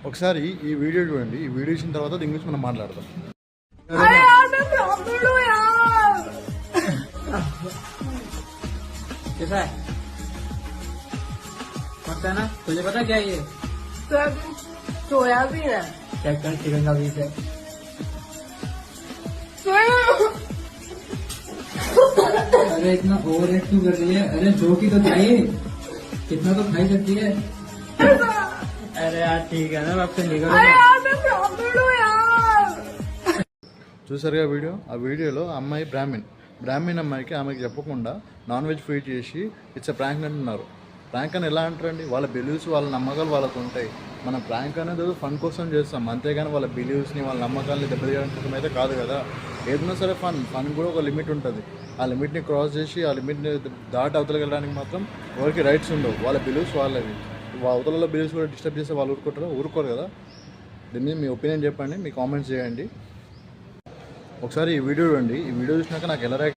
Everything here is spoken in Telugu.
ఒకసారి ఈ వీడియో చూడండి. ఈ వీడియో చూసిన తర్వాత దీని గురించి మనం మాట్లాడదాం. कैसा है? पता है ना तुझे पता क्या है ये? सोयाबीन है। चेक कर चिकन का पीस है। अरे इतना ओवर एक्ट क्यों कर रही है? अरे जो की तो चाहिए कितना तो खाई सकती है। अरे यार ठीक है ना आपसे निकल। చూసారుగా వీడియో. ఆ వీడియోలో అమ్మాయి బ్రాహ్మణ్ అమ్మాయికి ఆమెకి చెప్పకుండా నాన్ వెజ్ ఫీడ్ చేసి ఇట్స్ ప్రాంక్ అంటున్నారు. ప్రాంక్ అని ఎలా అంటారండి? వాళ్ళ బిలీవ్స్ వాళ్ళ నమ్మకాలు వాళ్ళకు ఉంటాయి. మనం ప్రాంక్ అనేది ఫన్ కోసం చేస్తాం, అంతేగాని వాళ్ళ బిలీవ్స్ని వాళ్ళ నమ్మకాలని దెబ్బతీయడం కోసం అయితే కాదు కదా. ఏదైనా సరే ఫన్ కూడా ఒక లిమిట్ ఉంటుంది. ఆ లిమిట్ని క్రాస్ చేసి ఆ లిమిట్ని దాటి అవతలకెళ్ళడానికి మాత్రం ఎవరికి రైట్స్ ఉండవు. వాళ్ళ బిలీవ్స్ వాళ్ళవి. అవతలలో బిలీవ్స్ కూడా డిస్టర్బ్ చేస్తే వాళ్ళు ఊరుకోరు కదా. దీన్ని మీ ఒపీనియన్ చెప్పండి, మీ కామెంట్స్ చేయండి. ఒకసారి ఈ వీడియో చూడండి. ఈ వీడియో చూసినాక నాకు ఎలా